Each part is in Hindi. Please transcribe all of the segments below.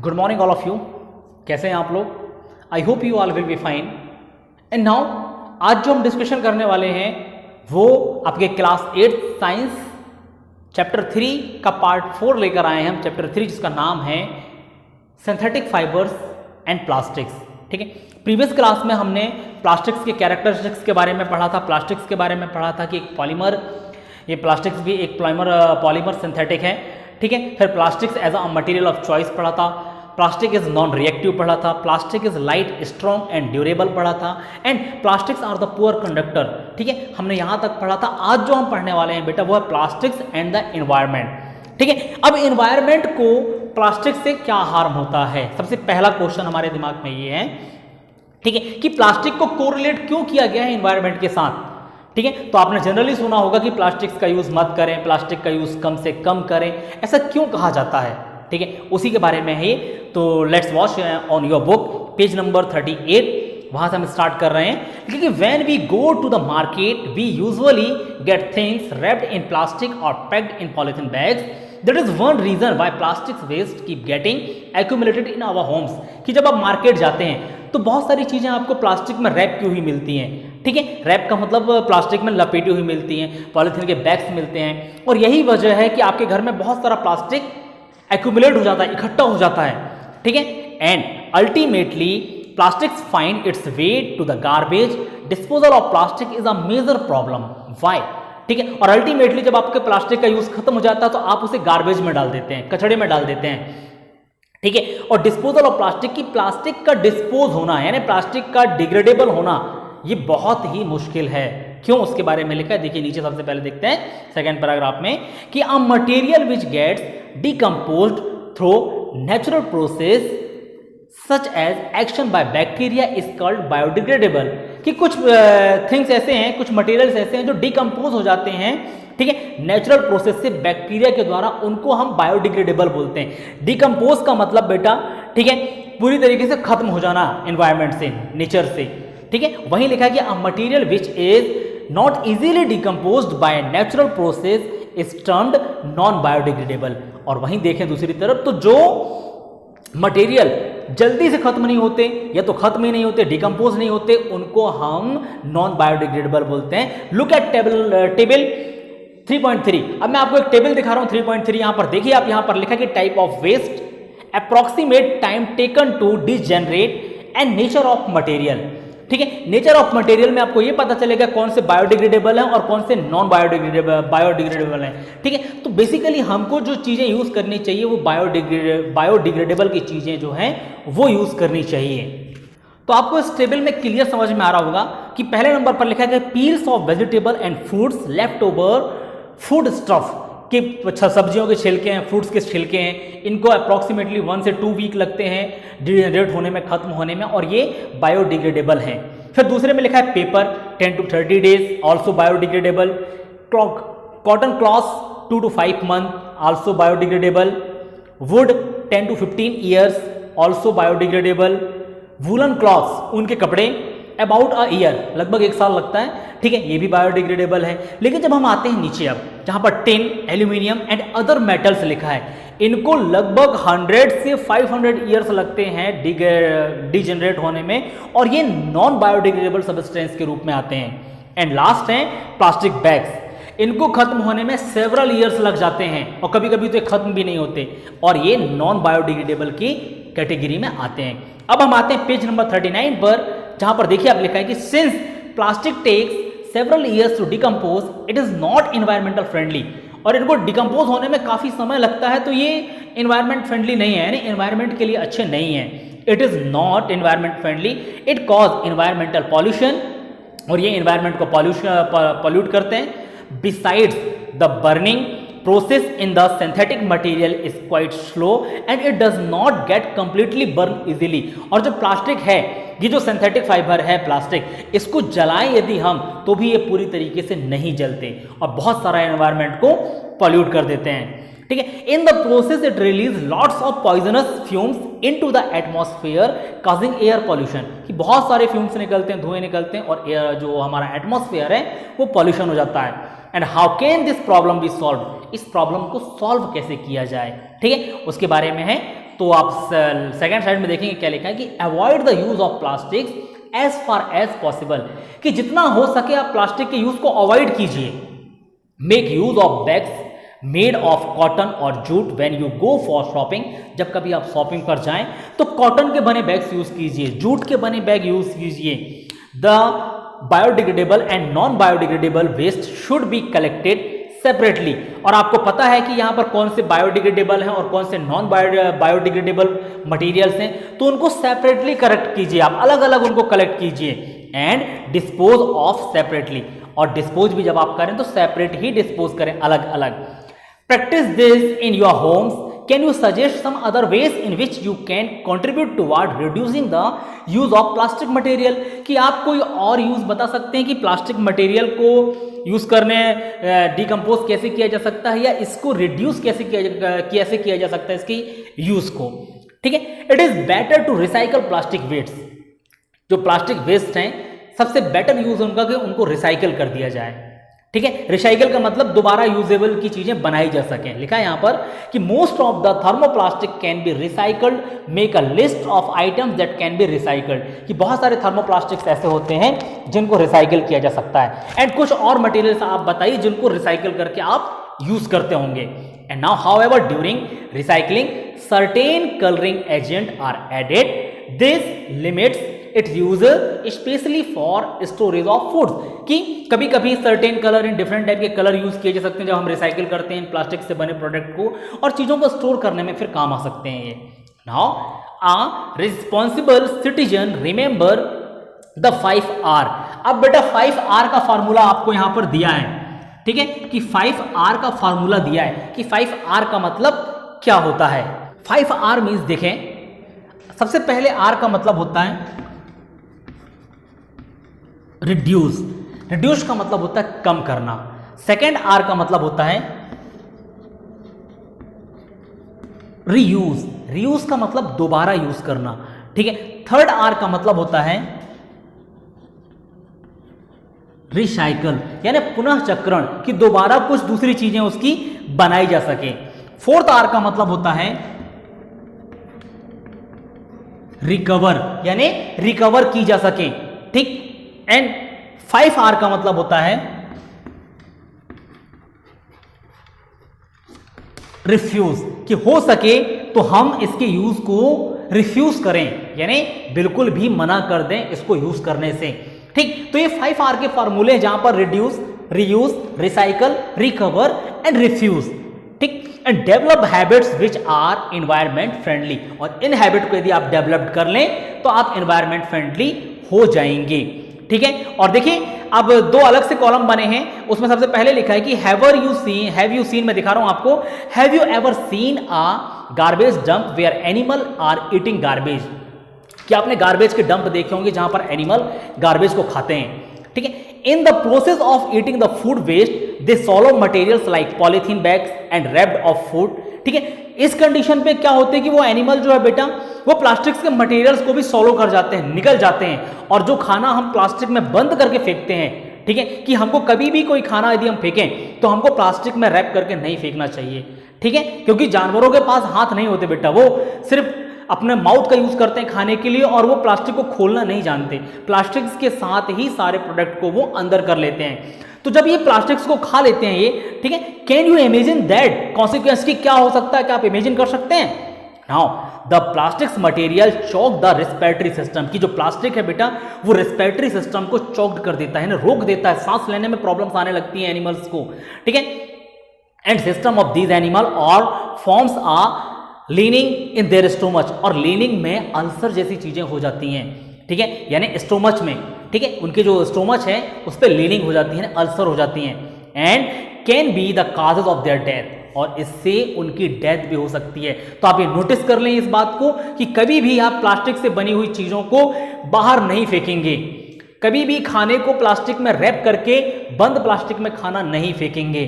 Good morning all of you. कैसे हैं आप लोग? I hope you all will be fine. And now आज जो हम डिस्कशन करने वाले हैं वो आपके क्लास 8 साइंस चैप्टर 3 का पार्ट 4 लेकर आए हैं हम। चैप्टर 3 जिसका नाम है सिंथेटिक फाइबर्स एंड प्लास्टिक्स। ठीक है, प्रीवियस क्लास में हमने प्लास्टिक्स के कैरेक्टरिस्टिक्स के बारे में पढ़ा था, प्लास्टिक्स के बारे में पढ़ा था कि एक पॉलीमर, ये प्लास्टिक्स भी एक पॉलीमर सिंथेटिक है। ठीक है, फिर plastics as a material of choice पढ़ा था, प्लास्टिक इज नॉन रिएक्टिव पढ़ा था, plastic is light strong and durable पढ़ा था, and plastics are the poor conductor. ठीक है, हमने यहाँ तक पढ़ा था। आज जो हम पढ़ने वाले हैं बेटा वो है प्लास्टिक्स एंड द एनवायरमेंट। ठीक है, अब एनवायरमेंट को प्लास्टिक से क्या हार्म होता है, सबसे पहला क्वेश्चन हमारे दिमाग में ये है। ठीक है, कि प्लास्टिक को कोरिलेट क्यों किया गया है एनवायरमेंट के साथ। ठीक है, तो आपने जनरली सुना होगा कि प्लास्टिक्स का यूज मत करें, प्लास्टिक का यूज कम से कम करें, ऐसा क्यों कहा जाता है। ठीक है, उसी के बारे में है ये। तो let's watch on your book page number 38, वहां से हम स्टार्ट कर रहे हैं। क्योंकि when we go to the market we usually get things wrapped in plastic और packed in polythene bags. That is one reason why plastic waste keep getting accumulated in our homes. कि जब आप मार्केट जाते हैं तो बहुत सारी चीजें आपको प्लास्टिक में रैप की हुई मिलती हैं। ठीक है, रैप का मतलब प्लास्टिक में लपेटी हुई मिलती हैं, पॉलिथीन के बैग्स मिलते हैं, और यही वजह है कि आपके घर में बहुत सारा प्लास्टिक एक्यूमुलेट हो जाता है, इकट्ठा हो जाता है। ठीक है, and ultimately plastics find its way to the garbage. Disposal of plastic is a major problem. Why? ठीक है, और अल्टीमेटली जब आपके प्लास्टिक का यूज खत्म हो जाता है तो आप उसे गार्बेज में डाल देते हैं, कचड़े में डाल देते हैं। ठीक है, और डिस्पोजल ऑफ प्लास्टिक की प्लास्टिक का डिस्पोज होना यानी प्लास्टिक का डिग्रेडेबल होना ये बहुत ही मुश्किल है। क्यों, उसके बारे में लिखा है, देखिए नीचे सबसे पहले देखते हैं सेकंड पैराग्राफ में कि a material which gets decomposed through natural process such as action by bacteria is called biodegradable. कि कुछ थिंग्स ऐसे हैं, कुछ मटेरियल्स ऐसे हैं जो डिकम्पोज हो जाते हैं, ठीक है, नेचुरल प्रोसेस से बैक्टीरिया के द्वारा, उनको हम बायोडिग्रेडेबल बोलते हैं। डिकम्पोज का मतलब बेटा, ठीक है, पूरी तरीके से खत्म हो जाना एनवायरमेंट से, नेचर से। ठीक है, वहीं लिखा कि a material which is not easily decomposed by natural process is termed non biodegradable. और वहीं देखें दूसरी तरफ तो जो मटेरियल जल्दी से खत्म नहीं होते या तो खत्म ही नहीं होते, डिकम्पोज नहीं होते, उनको हम नॉन बायोडिग्रेडेबल बोलते हैं। Look at table 3.3। अब मैं आपको एक टेबल दिखा रहा हूं 3.3। यहां पर देखिए, आप यहां पर लिखा कि type of waste, approximate time taken to degenerate and nature of material. ठीक है, नेचर ऑफ मटेरियल में आपको ये पता चलेगा कौन से बायोडिग्रेडेबल हैं और कौन से नॉन बायोडिग्रेडेबल हैं। ठीक है, तो बेसिकली हमको जो चीजें यूज करनी चाहिए वो बायोडिग्रेडेबल की चीजें जो हैं वो यूज करनी चाहिए। तो आपको इस टेबल में क्लियर समझ में आ रहा होगा कि पहले नंबर पर लिखा है peels of vegetable and fruits left over food stuff, कि सब्जियों के छिलके हैं, फ्रूट्स के छिलके हैं, इनको अप्रॉक्सीमेटली 1 से 2 वीक लगते हैं डिग्रेडेट होने में, खत्म होने में, और ये बायोडिग्रेडेबल हैं। फिर दूसरे में लिखा है paper 10 to 30 days also biodegradable, cotton clothes 2 to 5 month also biodegradable, would 10 to 15 years also biodegradable, woollen clothes उनके कपड़े अबाउट अ ईयर लगभग 1 साल लगता है। ठीक है, ये भी बायोडिग्रेडेबल है। लेकिन जब हम आते हैं नीचे, अब जहां पर tin, aluminium and other metals लिखा है, इनको लगभग 100 से 500 ईयर्स लगते हैं डिजेनरेट होने में, और ये नॉन बायोडिग्रेडेबल सब्सटेंस के रूप में आते हैं। एंड लास्ट है प्लास्टिक बैग्स, इनको खत्म होने में सेवरल ईयर्स लग जाते हैं और कभी कभी तो ये खत्म भी नहीं होते, और ये नॉन बायोडिग्रेडेबल की कैटेगरी में आते हैं। अब हम आते हैं पेज नंबर 39 पर, जहां पर देखिए आप लिखा है कि since plastic takes several years to decompose it is not environmental friendly, और इनको डिकम्पोज होने में काफी समय लगता है, तो ये एनवायरमेंट फ्रेंडली नहीं है, यानी एनवायरमेंट के लिए अच्छे नहीं है। It is not environment friendly, it cause environmental pollution, और ये एनवायरमेंट को पॉल्यूट करते हैं। Besides the burning process in the synthetic material is quite slow and it does not get completely burn easily। और जो प्लास्टिक है, ये जो सिंथेटिक फाइबर है प्लास्टिक, इसको जलाएं यदि हम तो भी ये पूरी तरीके से नहीं जलते और बहुत सारा एनवायरनमेंट को पॉल्यूट कर देते हैं। ठीक है, in the process it release lots of poisonous fumes into the atmosphere causing air pollution. कि बहुत सारे फ्यूम्स निकलते हैं, धुएं निकलते हैं, और एयर जो हमारा एटमॉस्फेयर है वो पॉल्यूशन हो जाता है। And how can this problem be solve, इस प्रॉब्लम को सॉल्व कैसे किया जाए, ठीक है, उसके बारे में है तो आप सेकंड साइड में देखेंगे क्या लिखा है कि avoid the use of plastics as far as possible, कि जितना हो सके आप प्लास्टिक के यूज को अवॉइड कीजिए। Make use of bags made of cotton और jute when you go for shopping, जब कभी आप शॉपिंग पर जाएं तो कॉटन के बने बैग्स यूज कीजिए, जूट के बने बैग यूज कीजिए। The biodegradable and non biodegradable waste should be collected separately, और आपको पता है कि यहाँ पर कौन से बायोडिग्रेडेबल हैं और कौन से नॉन बायोडिग्रेडेबल मटेरियल्स हैं, तो उनको सेपरेटली कलेक्ट कीजिए, आप अलग अलग उनको कलेक्ट कीजिए। एंड डिस्पोज ऑफ सेपरेटली, और डिस्पोज भी जब आप करें तो सेपरेट ही डिस्पोज करें, अलग अलग। Practice this in your homes, can you suggest some other ways in which you can contribute toward reducing the use of plastic material, कि आप कोई और यूज बता सकते हैं कि प्लास्टिक मटेरियल को यूज करने डिकम्पोज कैसे किया जा सकता है, या इसको रिड्यूस कैसे किया जा सकता है इसकी यूज को। ठीक है, it is better to recycle plastic waste, जो प्लास्टिक वेस्ट हैं सबसे बेटर यूज उनका कि उनको रिसाइकल कर दिया जाए। ठीक है, रिसाइकल का मतलब दोबारा यूजेबल की चीजें बनाई जा सकें। लिखा है यहां पर कि most of the thermoplastic can be recycled, make a list of items that can be recycled, कि बहुत सारे थर्मोप्लास्टिक्स ऐसे होते हैं जिनको रिसाइकल किया जा सकता है। एंड कुछ और मटेरियल्स आप बताइए जिनको रिसाइकल करके आप यूज करते होंगे। And now however during recycling certain colouring agent are added, this limits its use specially for storage of food, कि कभी कभी certain colour in different type के कलर यूज किए जा सकते हैं जब हम रिसाइकिल करते हैं प्लास्टिक से बने प्रोडक्ट को, और चीजों को स्टोर करने में फिर काम आ सकते हैं ये। Now a responsible citizen remember the 5R। अब बेटा 5R का फॉर्मूला आपको यहां पर दिया है, ठीक है, कि 5R का फॉर्मूला दिया है कि 5R का मतलब क्या होता है। 5R मीन्स देखें, सबसे पहले R का मतलब होता है रिड्यूस, रिड्यूस का मतलब होता है कम करना। सेकेंड आर का मतलब होता है रीयूज, रीयूज का मतलब दोबारा यूज करना। ठीक है, थर्ड आर का मतलब होता है रिसाइकल, यानी पुनः चक्रण, कि दोबारा कुछ दूसरी चीजें उसकी बनाई जा सके। फोर्थ आर का मतलब होता है रिकवर, यानी रिकवर की जा सके। ठीक, एंड 5R का मतलब होता है रिफ्यूज, कि हो सके तो हम इसके यूज को रिफ्यूज करें, यानी बिल्कुल भी मना कर दें इसको यूज करने से। ठीक, तो ये 5R के फॉर्मूले जहां पर reduce, reuse, recycle, recover and refuse. ठीक, and develop habits which are environment friendly, और इन हैबिट को यदि आप डेवलप कर लें तो आप एनवायरमेंट फ्रेंडली हो जाएंगे। ठीक है, और देखिए अब दो अलग से कॉलम बने हैं, उसमें सबसे पहले लिखा है कि हैव यू सीन, मैं दिखा रहा हूं आपको, have you ever seen a garbage dump where animal are eating garbage, क्या आपने गार्बेज के डंप देखे होंगे जहां पर एनिमल गार्बेज को खाते हैं। ठीक है, in the process of eating the food waste they swallow materials like polythene bags and wrapped of food. ठीक है, इस कंडीशन पे क्या होते हैं कि वो एनिमल जो है बेटा वो प्लास्टिक्स के मटेरियल्स को भी सॉलो कर जाते हैं, निकल जाते हैं, और जो खाना हम प्लास्टिक में बंद करके फेंकते हैं, ठीक है, कि हमको कभी भी कोई खाना यदि हम फेंकें तो हमको प्लास्टिक में रैप करके नहीं फेंकना चाहिए। ठीक है, क्योंकि जानवरों के पास हाथ नहीं होते बेटा, वो सिर्फ अपने माउथ का यूज करते हैं खाने के लिए, और वो प्लास्टिक को खोलना नहीं जानते, प्लास्टिक्स के साथ ही सारे प्रोडक्ट को वो अंदर कर लेते हैं। तो जब ये प्लास्टिक्स को खा लेते हैं ये, ठीक है, can you imagine that consequence की क्या हो सकता है, क्या आप इमेजिन कर सकते हैं। Now the plastics material chalk the respiratory system, की जो प्लास्टिक है बेटा वो रेस्पिरेटरी सिस्टम को चॉक्ड कर देता है ना, रोक देता है, सांस लेने में प्रॉब्लम्स आने लगती हैं एनिमल्स को। ठीक है, and system of these animal और forms are leaning in their stomach, और लीनिंग में अल्सर जैसी चीजें हो जाती हैं। ठीक है, यानी स्टोमच में, ठीक है, उनके जो स्टोमच है उस पर लीनिंग हो जाती है, अल्सर हो जाती हैं। And can be the causes of their death, और इससे उनकी डेथ भी हो सकती है। तो आप ये नोटिस कर लें इस बात को कि कभी भी आप प्लास्टिक से बनी हुई चीजों को बाहर नहीं फेंकेंगे, कभी भी खाने को प्लास्टिक में रैप करके बंद प्लास्टिक में खाना नहीं फेंकेंगे।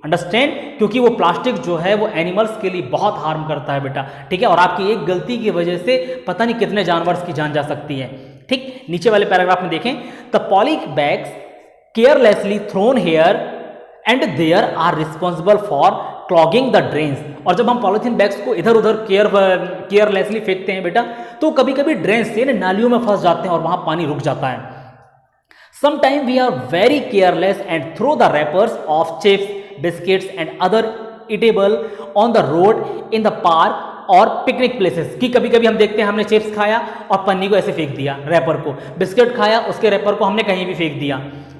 अंडरस्टैंड, क्योंकि वो प्लास्टिक जो है वो एनिमल्स के लिए बहुत हार्म करता है बेटा। ठीक है, और आपकी एक गलती की वजह से पता नहीं कितने जानवर की जान जा सकती है। ठीक, नीचे वाले पैराग्राफ में देखें, the poly bags carelessly thrown here and there are responsible for clogging the drains. और जब हम पॉलिथीन बैग्स को इधर उधर केयरलेसली फेंकते हैं बेटा, तो कभी कभी ड्रेन्स यानी नालियों में फंस जाते हैं और वहां पानी रुक जाता है। Sometime we are very careless and throw the wrappers of chips, biscuits and other eatable on the road, in the park और पिकनिक प्लेसेस। कि कभी कभी हम देखते हैं हमने चिप्स खाया और पन्नी को ऐसे फेंक दिया, रैपर को, बिस्किट खाया उसके रैपर को हमने कहीं भी फेंक दिया,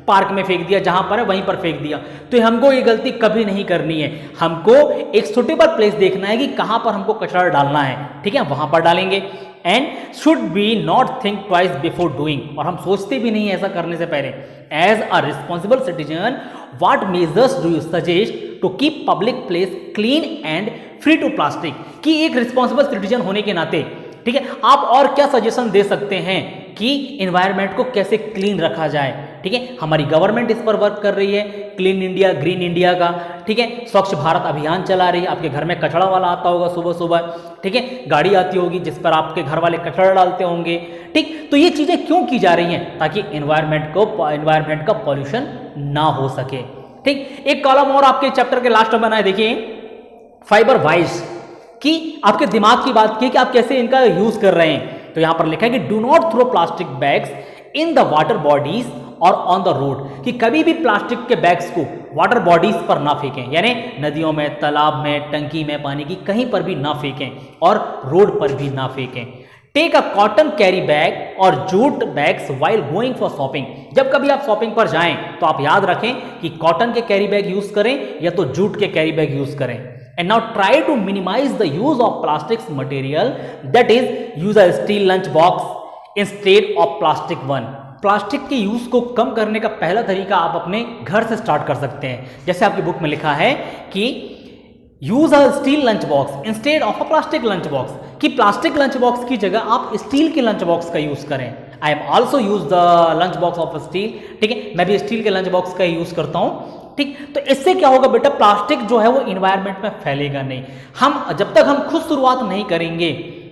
पार्क में फेंक दिया, जहां पर है वहीं पर फेंक दिया। तो हमको ये गलती कभी नहीं करनी है। हमको एक सुटेबल प्लेस देखना है कि कहां पर हमको कचरा डालना है, ठीक है, वहां पर डालेंगे। And should be not think twice before doing, और हम सोचते भी नहीं ऐसा करने से पहले। As a responsible citizen, what measures do you suggest to keep public place clean and free to plastic? कि एक रिस्पॉन्सिबल सिटीजन होने के नाते, ठीक है, आप और क्या सजेशन दे सकते हैं कि एनवायरनमेंट को कैसे क्लीन रखा जाए? ठीक है, हमारी गवर्नमेंट इस पर वर्क कर रही है, क्लीन इंडिया, ग्रीन इंडिया का, ठीक है, स्वच्छ भारत अभियान चला रही है। आपके घर में कचरा वाला आता होगा सुबह सुबह, ठीक है, गाड़ी आती होगी जिस पर आपके घर वाले कचरा डालते होंगे, ठीक। तो ये चीजें क्यों की जा रही हैं? ताकि एनवायरनमेंट का पॉल्यूशन ना हो सके, ठीक। एक कॉलम और आपके चैप्टर के लास्ट में बनाए, देखिए, फाइबर वाइज, कि आपके दिमाग की बात की कि आप कैसे इनका यूज कर रहे हैं। तो यहां पर लिखा है कि do not throw plastic bags in the water bodies और ऑन द रोड, कि कभी भी प्लास्टिक के बैग्स को वाटर बॉडीज पर ना फेंकें, यानी नदियों में, तालाब में, टंकी में पानी की कहीं पर भी ना फेंकें और रोड पर भी ना फेंकें। Take a cotton carry bag और jute bags while going for shopping, जब कभी आप शॉपिंग पर जाएं तो आप याद रखें कि कॉटन के कैरी बैग यूज करें या तो जूट के कैरी बैग यूज करें। And now try to minimize the use of plastics material, that is use a steel lunch box instead of plastic one। Plastic के यूज को कम करने का पहला तरीका आप अपने घर से स्टार्ट कर सकते हैं। जैसे आपकी बुक में लिखा है कि use a steel lunch box instead of a plastic lunch box, कि प्लास्टिक लंच बॉक्स की जगह आप स्टील के लंच बॉक्स का यूज करें। I am also use the lunch box of steel, ठीक है, मैं भी स्टील के लंच बॉक्स का यूज करता हूं, ठीक। तो इससे क्या होगा बेटा, प्लास्टिक जो है वो इन्वायरमेंट में फैलेगा नहीं। हम जब तक हम खुद शुरुआत नहीं करेंगे,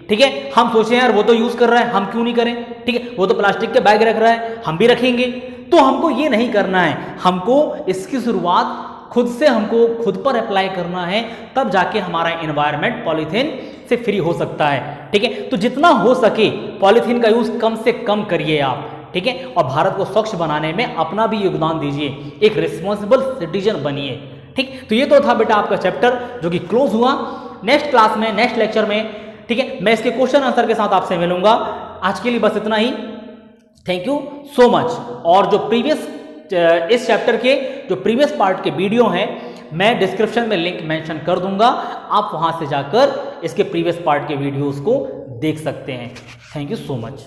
ठीक है, हम सोचें यार वो तो यूज कर रहा है, हम क्यों नहीं करें, ठीक है, वो तो प्लास्टिक के बैग रख रहा है, हम भी रखेंगे, तो हमको ये नहीं करना है। हमको इसकी शुरुआत खुद से, हमको खुद पर अप्लाई करना है, तब जाके हमारा एनवायरमेंट पॉलीथीन से फ्री हो सकता है, ठीक है। तो जितना हो सके पॉलीथीन का यूज कम से कम करिए आप, ठीक है, और भारत को स्वच्छ बनाने में अपना भी योगदान दीजिए, एक रिस्पॉन्सिबल सिटीजन बनिए, ठीक। तो ये तो था बेटा आपका चैप्टर जो कि क्लोज हुआ। नेक्स्ट क्लास में, नेक्स्ट लेक्चर में, ठीक है, मैं इसके क्वेश्चन आंसर के साथ आपसे मिलूंगा। आज के लिए बस इतना ही, थैंक यू सो मच। और जो प्रीवियस इस चैप्टर के जो प्रीवियस पार्ट के वीडियो हैं, मैं डिस्क्रिप्शन में लिंक मेंशन कर दूंगा, आप वहां से जाकर इसके प्रीवियस पार्ट के वीडियोस को देख सकते हैं। Thank you so much.